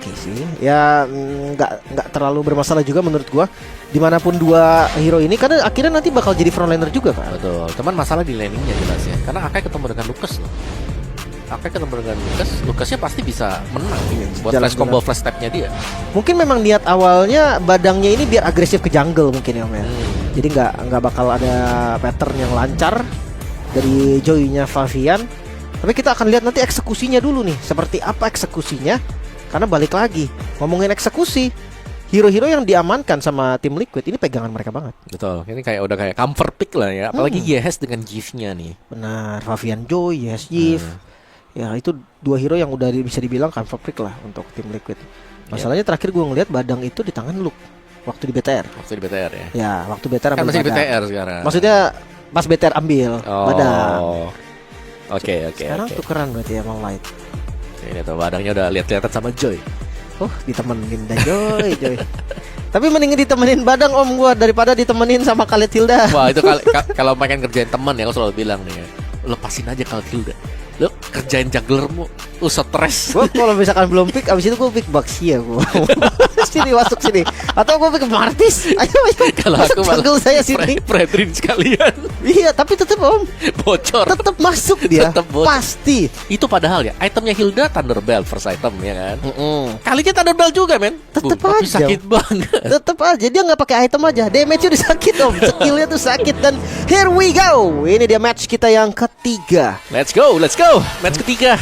oke sih. Ya nggak terlalu bermasalah juga menurut gua. Dimanapun dua hero ini karena akhirnya nanti bakal jadi frontliner juga kan. Betul. Cuman masalah di laningnya jelas ya. Karena Akai ketemu dengan Lucas loh. Akai ketemu dengan Lucasnya pasti bisa menang buat flash combo flash stepnya dia. Mungkin memang niat awalnya badangnya ini biar agresif ke jungle mungkin ya Om ya. Jadi nggak bakal ada pattern yang lancar dari Joy-nya Favian. Tapi kita akan lihat nanti eksekusinya dulu nih. Seperti apa eksekusinya? Karena balik lagi ngomongin eksekusi, hero-hero yang diamankan sama tim Liquid ini pegangan mereka banget. Betul. Ini kayak udah kayak comfort pick lah ya. Apalagi Yes dengan Gift-nya nih. Benar, Favian Joy, Yes Gift. Ya itu dua hero yang udah bisa dibilang comfort pick lah untuk tim Liquid. Masalahnya terakhir gue ngeliat Badang itu di tangan Luke waktu di BTR. Waktu di BTR ya. Ya, waktu BTR Kan ambil masih di Badang. BTR sekarang. Maksudnya pas BTR ambil Badang. Oke. Sekarang tukeran berarti ya sama Light. Ini tuh Badangnya udah lihat-lihatan sama Joy. Oh, ditemenin dah Joy. Tapi mending ditemenin Badang Om gua daripada ditemenin sama Khaled Hilda. Wah, itu kalau pengen kerjain teman ya, aku selalu bilang nih ya, lepasin aja Khaled Hilda. Lo kerjain jugglermu, lu stres. Gua kalau misalkan belum pick, abis itu gua pick Baxia gua. Sini masuk sini. Atau gua pick Martis. Ayo. Kalau aku malah jungle saya sini. Fredrin sekalian. Iya, tapi tetap Om. Bocor. Tetap masuk dia. Tetep bocor. Pasti. Itu padahal ya, itemnya Hilda Thunderbell first item ya kan. Kalinya Thunderbell juga men. Tetep Tapi aja. sakit banget. Tetap aja dia nggak pakai item aja. Damage-nya udah sakit Om. Skillnya tuh sakit dan here we go. Ini dia match kita yang ketiga. Let's go. Match ketiga.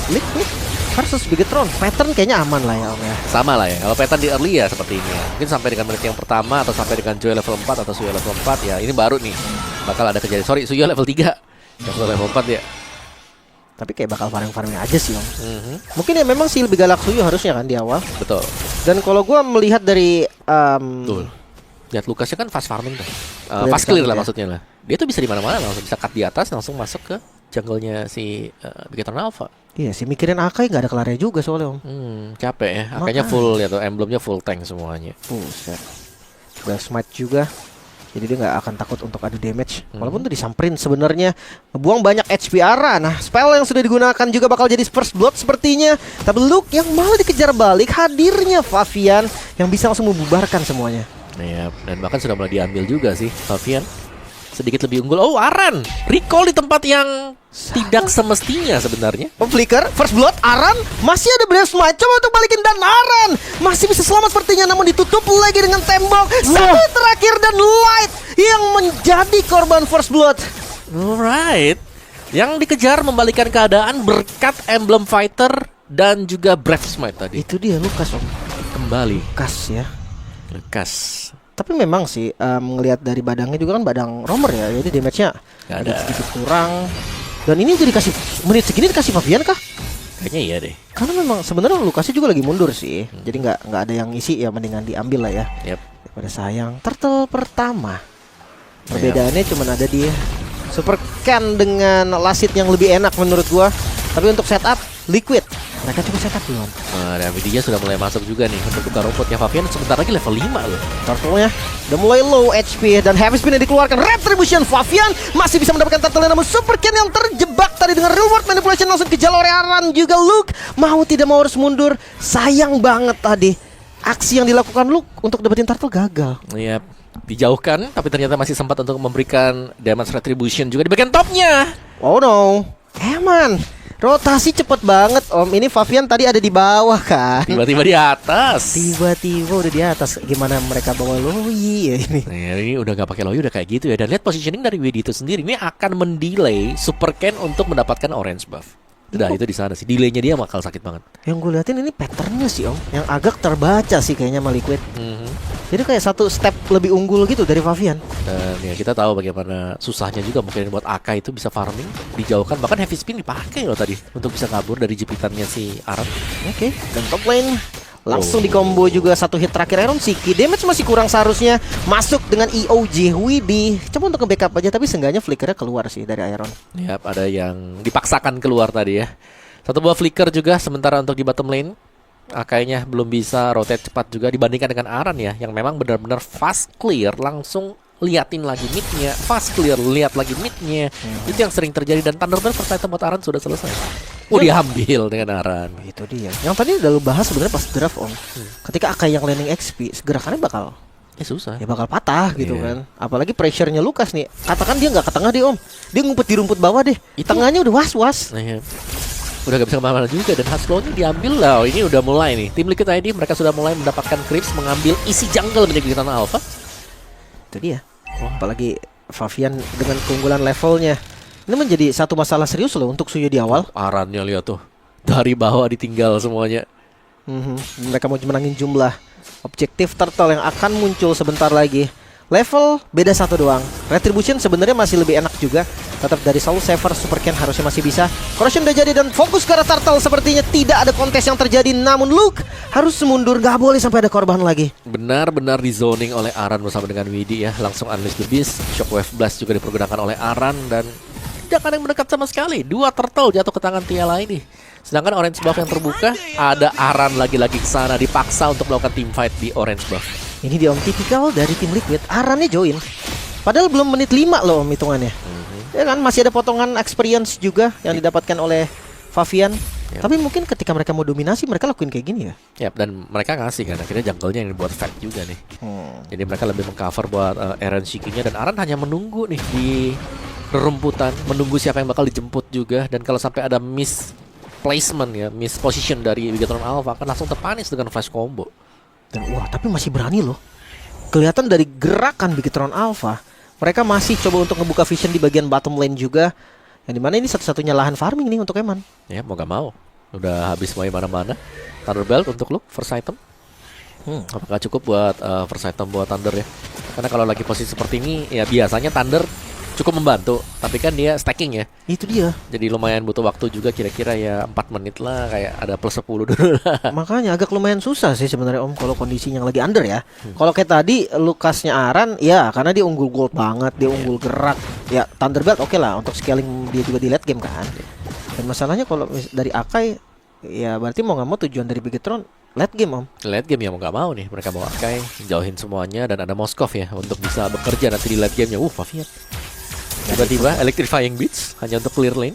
Liquid versus Bigetron. Pattern kayaknya aman lah ya Om ya. Sama lah ya. Kalau pattern di early ya seperti ini ya. Mungkin sampai dengan menit yang pertama atau sampai dengan Joy level 4 atau Suyo level 4 ya. Ini baru nih. Bakal ada kejadian. Sorry, Suyo level 3. Yang level 4 ya. Tapi kayak bakal farming aja sih Om. Mungkin ya memang sih lebih galak Suyo harusnya kan di awal. Betul. Dan kalau gua melihat dari Betul. Lihat Lucasnya kan fast farming tuh. Clear Fast clear lah ya. maksudnya lah. Dia tuh bisa di mana-mana langsung bisa cut di atas langsung masuk ke jungle-nya si Bigetron Alpha. iya sih mikirin Akai nggak ada kelarnya juga soalnya Om. Capek ya. Akhirnya full ya tuh, emblemnya full tank semuanya. Buset. Udah smite juga. Jadi dia nggak akan takut untuk adu damage. Walaupun tuh disamperin sebenarnya buang banyak HP Ara. Nah, spell yang sudah digunakan juga bakal jadi first blood sepertinya. Tapi Luke yang malah dikejar balik, hadirnya Favian yang bisa langsung membubarkan semuanya. Iya, dan bahkan sudah mulai diambil juga sih Favian. Sedikit lebih unggul. Oh, Aran recall di tempat yang tidak semestinya sebenarnya. Flicker, first blood, Aran masih ada Brave Smite. Coba untuk balikin dan Aran masih bisa selamat sepertinya, namun ditutup lagi dengan tembok. Satu terakhir dan Light yang menjadi korban first blood. Alright. Yang dikejar membalikan keadaan berkat emblem fighter dan juga Brave Smite tadi. Itu dia Lukas Om. Kembali Lukas ya. Lukas. Tapi memang sih ngelihat dari badangnya juga kan badang romer ya, jadi damage-nya ada sedikit kurang. Dan ini jadi kasih menit segini dikasih Favian kah? Kayaknya iya deh. Karena memang sebenarnya Lukasnya juga lagi mundur sih. Jadi nggak ada yang isi ya, mendingan diambil lah ya. Yep. Daripada sayang. Turtle pertama. Perbedaannya cuma ada di Super Can dengan Lasit yang lebih enak menurut gua. Tapi untuk setup Liquid mereka coba setup duluan. Dan Widinya sudah mulai masuk juga nih untuk buka rumputnya. Favian sebentar lagi level 5 loh. Turtle-nya udah mulai low HP dan heavy spin yang dikeluarkan. Retribution Favian masih bisa mendapatkan turtle, namun Super Ken yang terjebak tadi dengan reward manipulation langsung kejar oleh Aran. Juga Luke mau tidak mau harus mundur. Sayang banget tadi aksi yang dilakukan Luke untuk dapetin turtle gagal. Iya, dijauhkan tapi ternyata masih sempat untuk memberikan damage retribution juga di bagian topnya. Oh no, Eman rotasi cepet banget Om. Ini Favian tadi ada di bawah kan, Tiba-tiba di atas. tiba-tiba udah di atas. Gimana mereka bawa Loi ya ini? Nah, ini udah nggak pakai Loyo udah kayak gitu ya. Dan lihat positioning dari Widi itu sendiri, ini akan mendelay Super Ken untuk mendapatkan orange buff. Udah itu di sana sih, delaynya dia bakal sakit banget. Yang gue liatin ini patternnya sih Om, yang agak terbaca sih kayaknya sama Liquid. Jadi kayak satu step lebih unggul gitu dari Favian. Dan ya kita tahu bagaimana susahnya juga mungkin buat Akai itu bisa farming, dijauhkan, bahkan heavy spin dipakai loh tadi untuk bisa kabur dari jepitannya si Aran. Oke, dan top lane langsung di combo juga satu hit terakhir Iron Siki. Damage masih kurang seharusnya. Masuk dengan EOJ Widi. Coba untuk nge-backup aja, tapi seenggaknya flickernya keluar sih dari Iron. Yap, ada yang dipaksakan keluar tadi ya. Satu buah flicker juga sementara untuk di bottom lane. Akainya belum bisa rotate cepat juga dibandingkan dengan Aran ya, yang memang benar-benar fast clear, langsung liatin lagi midnya, fast clear, lihat lagi midnya. Itu yang sering terjadi, dan Thunderbird first item buat Aran sudah selesai. diambil dengan Aran. Itu dia. Yang tadi udah lu bahas sebenarnya pas draft Om. Ketika Akai yang landing XP, gerakannya bakal Susah. ya bakal patah gitu Iya. kan. Apalagi pressure-nya Lukas nih. Katakan dia nggak ke tengah deh Om. Dia ngumpet di rumput bawah deh. Tengahnya udah was-was. Nah, ya. Udah gak bisa kemana-mana juga. Dan Hasbro-nya diambil lah. Ini udah mulai nih. Tim Liquid ID mereka sudah mulai mendapatkan creeps, mengambil isi jungle milik Titan Alpha. Itu dia. Apalagi Favian dengan keunggulan levelnya. Ini menjadi satu masalah serius loh untuk Suyo di awal. Arannya lihat tuh, dari bawah ditinggal semuanya. Mereka mau menangin jumlah objektif turtle yang akan muncul sebentar lagi. Level beda satu doang. Retribution sebenarnya masih lebih enak juga. Tetap dari Soul Saver, Super Ken harusnya masih bisa. Corrosion udah jadi dan fokus ke arah turtle. Sepertinya tidak ada kontes yang terjadi. Namun Luke harus mundur, gak boleh sampai ada korban lagi. Benar-benar di zoning oleh Aran bersama dengan Widi ya. Langsung Unleash the Beast. Shockwave Blast juga dipergunakan oleh Aran. Dan tidak ada yang mendekat sama sekali. 2 turtle jatuh ke tangan Tiala ini. Sedangkan orange buff yang terbuka, ada Aran lagi-lagi ke sana, dipaksa untuk melakukan team fight di orange buff. Ini dia Om, tipikal dari tim Liquid. Arannya join. Padahal belum menit 5 loh Om hitungannya. Ya kan masih ada potongan experience juga yang didapatkan oleh Favian. Yep. Tapi mungkin ketika mereka mau dominasi mereka lakuin kayak gini ya. Yap, dan mereka ngasih kan, akhirnya jungle-nya yang dibuat fat juga nih. Jadi mereka lebih mengcover buat Eren Shiki-nya. Dan Aran hanya menunggu nih di rerumputan, menunggu siapa yang bakal dijemput juga. Dan kalau sampai ada miss placement ya, miss position dari Bigatron Alpha akan langsung terpanis dengan flash combo. Dan wah, tapi masih berani loh. Kelihatan dari gerakan Bigatron Alpha, mereka masih coba untuk ngebuka vision di bagian bottom lane juga. Yang dimana ini satu-satunya lahan farming nih untuk Eman. Ya, mau gak mau. Udah habis semuanya mana-mana. Thunder Belt untuk lu, first item. Apakah cukup buat first item buat Thunder ya? Karena kalau lagi posisi seperti ini, ya biasanya Thunder cukup membantu. Tapi kan dia stacking ya. Itu dia. Jadi lumayan butuh waktu juga, kira-kira ya 4 menit lah. Kayak ada plus 10 dulu lah. Makanya agak lumayan susah sih sebenarnya Om kalau kondisinya yang lagi under ya. Kalau kayak tadi Lukasnya Aran ya karena dia unggul gold banget, dia unggul gerak. Ya Thunderbelt oke lah untuk scaling dia juga di late game kan. Dan masalahnya kalau dari Akai ya berarti mau nggak mau tujuan dari Bigetron late game Om. Late game ya mau gak mau nih. Mereka mau Akai, jauhin semuanya. Dan ada Moskov ya untuk bisa bekerja nanti di late gamenya. Favian tiba-tiba electrifying beats hanya untuk clear lane.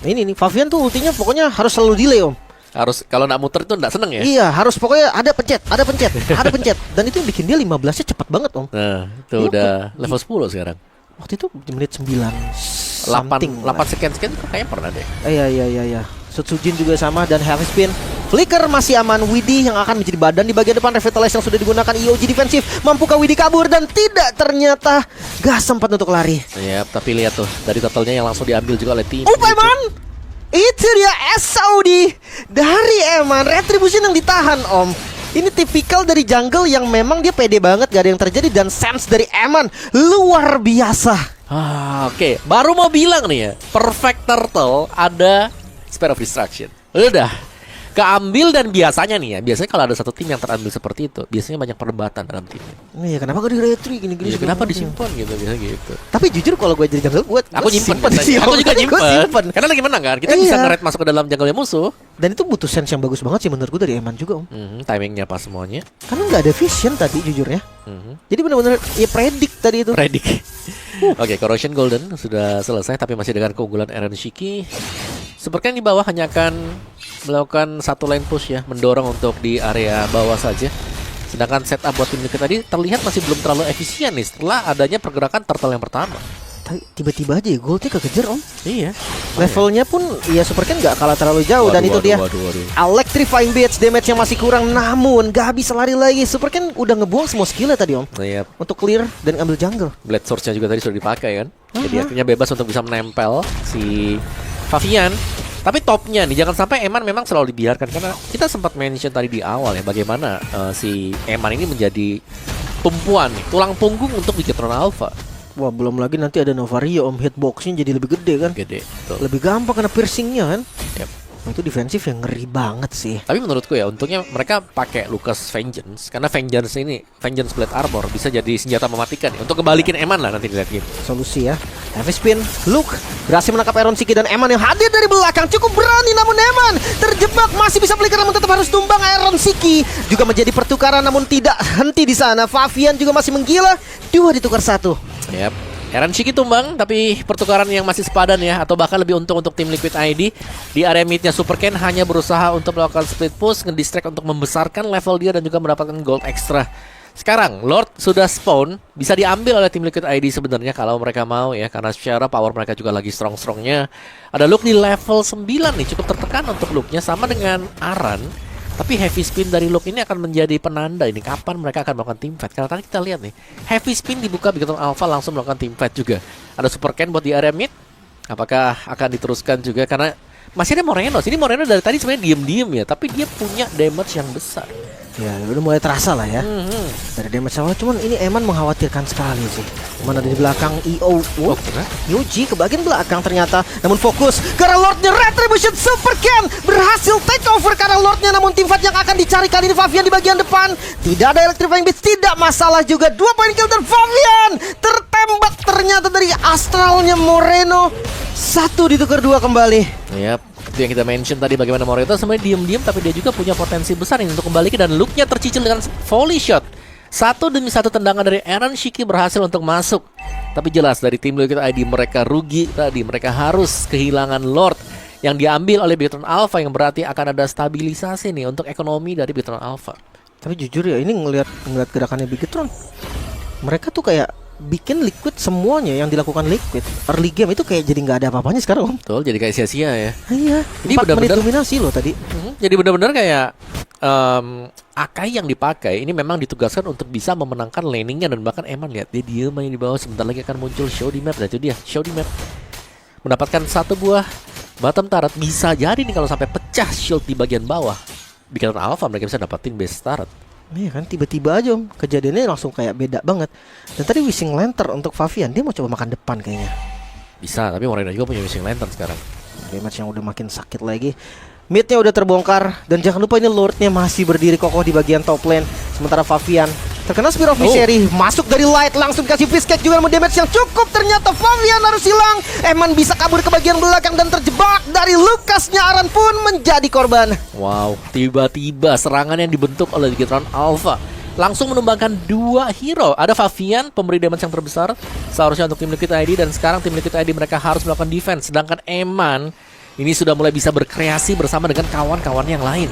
Ini nih Favian tuh ultinya pokoknya harus selalu delay Om. Harus, kalau nak muter itu nggak seneng ya. Iya harus pokoknya ada pencet, ada pencet, ada pencet. Dan itu yang bikin dia 15-nya cepat banget Om. Nah itu Iya, udah level 10 sekarang. Waktu itu di menit 9 something 8 sekian kayaknya pernah deh. Iya. Sutsujin juga sama dan Heavy Spin. Flicker masih aman. Widi yang akan menjadi badan di bagian depan. Revitalize yang sudah digunakan. EOG defensif. Mampukah Widi kabur? Dan tidak, ternyata gak sempat untuk lari. Ya, tapi lihat tuh dari totalnya yang langsung diambil juga oleh tim. Eman! Itu dia Saudi dari Eman. Retribution yang ditahan Om. Ini tipikal dari jungle yang memang dia pede banget, gak ada yang terjadi. Dan sense dari Eman luar biasa. Oke. Baru mau bilang nih ya, Perfect Turtle ada Spare of Destruction. Udah keambil. Dan biasanya nih ya, biasanya kalau ada satu tim yang terambil seperti itu, biasanya banyak perdebatan dalam timnya. Iya, kenapa gak di-retry gini-gini? Ya, kenapa disimpan gitu, biasa gitu. Tapi jujur kalau gue jadi jungle, Aku nyimpen sih. aku juga Gua nyimpen. Karena lagi menang kan, kita bisa Iya. nge-raid masuk ke dalam jungle musuh. Dan itu butuh sense yang bagus banget sih menurut gue dari Eman juga Om. Timingnya pas semuanya. Karena nggak ada vision tadi jujurnya. Jadi benar-benar ya predict tadi itu. Predik. Oke, Corrosion Golden sudah selesai, tapi masih dengan keunggulan Eren Shiki. Sepertinya di bawah hanya akan melakukan satu lane push ya, mendorong untuk di area bawah saja. Sedangkan setup buat tim Liquid tadi terlihat masih belum terlalu efisien nih setelah adanya pergerakan turtle yang pertama. Tiba-tiba aja ya goldnya kekejar Om. Iya. Levelnya pun ya Super Ken nggak kalah terlalu jauh. Dan itu dia Electrifying Beats, damage yang masih kurang. Namun gak bisa lari lagi. Super Ken udah ngebuang semua skillnya tadi Om. Iya. Untuk clear dan ambil jungle. Blade Source-nya juga tadi sudah dipakai kan. Jadi akhirnya bebas untuk bisa menempel si Favian. Tapi topnya nih, jangan sampai Eman memang selalu dibiarkan. Karena kita sempat mention tadi di awal ya, bagaimana si Eman ini menjadi tumpuan nih, tulang punggung untuk Bigetron Alpha. Wah belum lagi nanti ada Novario Om, hitboxnya jadi lebih gede kan. Gede, betul. Lebih gampang kena piercingnya kan. Yep. Itu defensif yang ngeri banget sih. Tapi menurutku ya, untungnya mereka pakai Lucas Vengeance. Karena Vengeance ini, Vengeance Blade Armor bisa jadi senjata mematikan ya, untuk kebalikin Eman lah nanti di late game. Solusi ya. Heavy Spin, Luke berhasil menangkap Aaron Siki dan Eman yang hadir dari belakang. Cukup berani namun Eman terjebak, masih bisa flicker namun tetap harus tumbang. Aaron Siki juga menjadi pertukaran namun tidak henti di sana. Favian juga masih menggila. 2 ditukar 1. Yap. Aaron Shiki tumbang, tapi pertukaran yang masih sepadan ya, atau bahkan lebih untung untuk tim Liquid ID. Di area midnya Super Ken hanya berusaha untuk melakukan split push, ngedistract untuk membesarkan level dia dan juga mendapatkan gold ekstra. Sekarang Lord sudah spawn, bisa diambil oleh tim Liquid ID sebenarnya kalau mereka mau ya, karena secara power mereka juga lagi strong-strongnya. Ada Luke di level 9 nih, cukup tertekan untuk Luke-nya sama dengan Aran. Tapi heavy spin dari Luke ini akan menjadi penanda ini kapan mereka akan melakukan team fight. Karena tadi kita lihat nih, heavy spin dibuka Bigetron Alpha langsung melakukan team fight juga. Ada Super Ken buat di area mid. Apakah akan diteruskan juga karena masih ada Moreno. Sini Moreno dari tadi sebenarnya diem-diem ya, tapi dia punya damage yang besar. Ya udah mulai terasa lah ya dari damage awal. Cuman ini Eman mengkhawatirkan sekali sih. Mana di belakang EO. Yuji ke bagian belakang ternyata. Namun fokus karena Lordnya Retribution. Super Ken berhasil take over karena Lordnya. Namun tim fight yang akan dicari kali ini Favian di bagian depan. Tidak ada Electrifying Beast, tidak masalah juga. 2 poin kill dan Favian tertembak ternyata dari astralnya Moreno. 1 ditukar 2 kembali. Yap, itu yang kita mention tadi bagaimana Moreno sebenarnya diem-diem tapi dia juga punya potensi besar ini untuk kembali ke dan look-nya tercicil dengan volley shot. 1 demi 1 tendangan dari Aaron Shiki berhasil untuk masuk. Tapi jelas dari tim Liquid ID mereka rugi tadi, mereka harus kehilangan Lord yang diambil oleh Bigetron Alpha yang berarti akan ada stabilisasi nih untuk ekonomi dari Bigetron Alpha. Tapi jujur ya ini ngelihat gerakannya Bigetron, mereka tuh kayak bikin Liquid semuanya yang dilakukan Liquid early game itu kayak jadi nggak ada apa-apanya sekarang Om. Betul, jadi kayak sia-sia ya. Iya, ini 4 menit benar-benar dominasi loh tadi. Jadi benar-benar kayak Akai yang dipakai ini memang ditugaskan untuk bisa memenangkan laningnya dan bahkan Eman lihat dia diem aja di bawah, sebentar lagi akan muncul show di map dan itu dia show di map mendapatkan 1 buah bottom turret. Bisa jadi nih kalau sampai pecah shield di bagian bawah Bigetron Alpha mereka bisa dapetin base turret. Iya kan tiba-tiba aja Om, kejadiannya langsung kayak beda banget. Dan tadi Wishing Lantern untuk Favian dia mau coba makan depan kayaknya. Bisa, tapi Moreno juga punya Wishing Lantern sekarang. Damage yang udah makin sakit lagi. Midnya udah terbongkar dan jangan lupa ini Lordnya masih berdiri kokoh di bagian top lane. Sementara Favian terkena Spear of Misery, masuk dari light langsung dikasih fist cake juga, damage yang cukup. Ternyata Favian harus hilang. Eman bisa kabur ke bagian belakang dan terjebak dari Lucasnya. Aran pun menjadi korban. Wow, tiba-tiba serangan yang dibentuk oleh Bigetron Alpha langsung menumbangkan 2 hero. Ada Favian, pemberi damage yang terbesar seharusnya untuk tim Liquid ID, dan sekarang tim Liquid ID mereka harus melakukan defense. Sedangkan Eman ini sudah mulai bisa berkreasi bersama dengan kawan-kawan yang lain.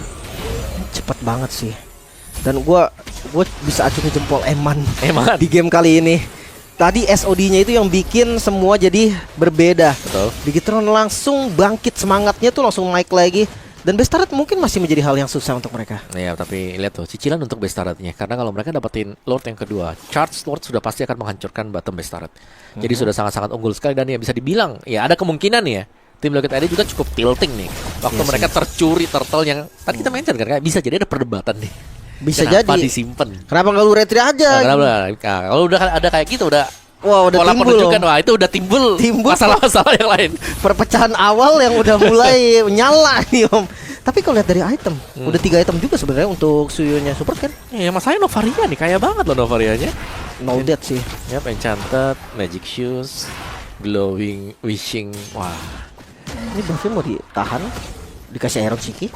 Cepet banget sih. Dan gue bisa acungi jempol Eman di game kali ini. Tadi SOD-nya itu yang bikin semua jadi berbeda. Betul. Bigetron langsung bangkit semangatnya tuh langsung naik lagi. Dan base turret mungkin masih menjadi hal yang susah untuk mereka. Ya, tapi lihat tuh cicilan untuk base turretnya. Karena kalau mereka dapetin Lord yang kedua, Charge Lord sudah pasti akan menghancurkan bottom base turret. Jadi sudah sangat-sangat unggul sekali dan ya bisa dibilang ya ada kemungkinan ya tim Liquid ID juga cukup tilting nih. Waktu mereka tercuri turtle yang tadi kita mention kan, kayak bisa jadi ada perdebatan nih. Bisa kenapa jadi disimpan? Kenapa nggak lu retri aja? Nah, kalau udah ada kayak gitu udah pola timbul penunjukan, wah itu udah timbul masalah-masalah yang lain. Perpecahan awal yang udah mulai nyala nih Om. Tapi kalau lihat dari item, udah 3 item juga sebenarnya untuk Suyunya Super kan? Iya, masalahnya Novaria nih, kaya banget loh Novarianya. No death sih. Yap, Enchanted, Magic Shoes, Glowing Wishing. Wah, ini buffnya mau ditahan, dikasih Aaron Shiki,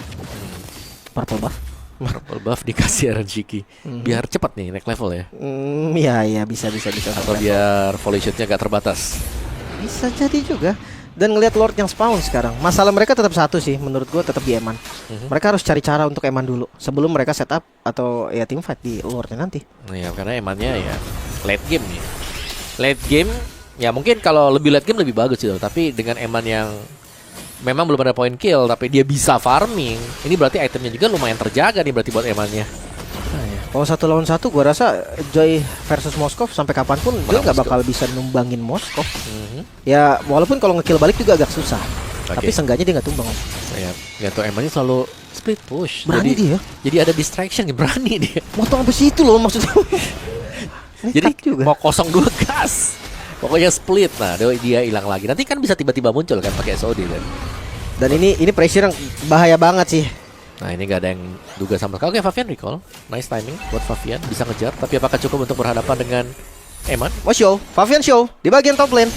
purple buff. Purple buff dikasih Aaron Shiki, biar cepat nih naik level ya. Iya bisa. Atau biar volley shotnya gak terbatas. Bisa jadi juga. Dan ngelihat Lord yang spawn sekarang, masalah mereka tetap satu sih, menurut gue tetap di Eman. Mereka harus cari cara untuk Eman dulu sebelum mereka setup atau ya team fight di Lordnya nanti. Ya karena Emannya ya late game nih. Late game ya mungkin kalau lebih late game lebih bagus sih, tapi dengan Eman yang memang belum ada point kill tapi dia bisa farming, ini berarti itemnya juga lumayan terjaga nih berarti buat Emannya. Kalau 1 lawan 1 gue rasa Joy versus Moskov sampai kapanpun dia nggak bakal bisa numbangin Moskov. Ya walaupun kalau ngekill balik juga agak susah. Tapi seenggaknya dia nggak tumbang. Ya tuh Emannya selalu split push. Berani dia. Jadi ada distraction, berani dia. Motong sampai situ loh maksudnya. Jadi juga. mau 0-2 gas. Pokoknya split. Nah, dia hilang lagi. Nanti kan bisa tiba-tiba muncul kan pakai SOD kan. Dan ini pressure yang bahaya banget sih. Nah, ini gak ada yang duga sama sekali. Oke, Favian recall. Nice timing buat Favian, bisa ngejar. Tapi apakah cukup untuk berhadapan dengan Eman? Oh show, Favian show di bagian top lane.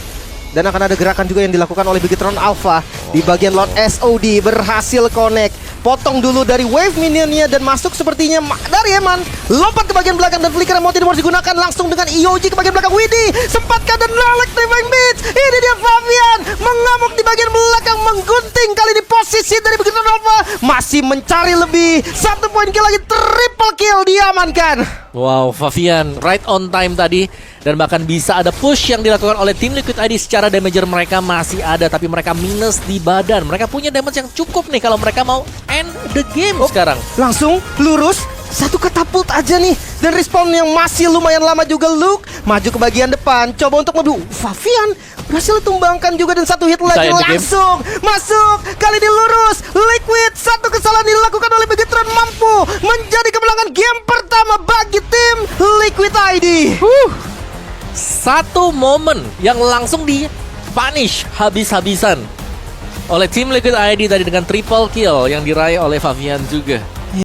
Dan akan ada gerakan juga yang dilakukan oleh Bigetron Alpha di bagian Lord SOD berhasil connect. Potong dulu dari wave minionnya dan masuk sepertinya dari Eman. Lompat ke bagian belakang dan flicker yang mau tidak mau digunakan langsung dengan EOG ke bagian belakang. Widih, sempatkah dan Nalek Divine Beats. Ini dia Fabian mengamuk di bagian belakang, menggunting kali di posisi dari begitu Nova. Masih mencari lebih. 1 poin kill lagi, triple kill diamankan. Wow, Fabian right on time tadi. Dan bahkan bisa ada push yang dilakukan oleh tim Liquid ID. Secara damager mereka masih ada, tapi mereka minus di badan. Mereka punya damage yang cukup nih kalau mereka mau end the game sekarang. Langsung lurus, satu katapult aja nih. Dan respawn yang masih lumayan lama juga. Luke maju ke bagian depan, coba untuk ngebunuh Fabian. Berhasil ditumbangkan juga dan satu hit lagi langsung masuk. Kali ini lurus, Liquid. Satu kesalahan dilakukan oleh Begetron mampu menjadi kemenangan game pertama bagi tim Liquid ID. Satu momen yang langsung di-punish habis-habisan oleh tim Liquid ID tadi dengan triple kill yang diraih oleh Fabian juga.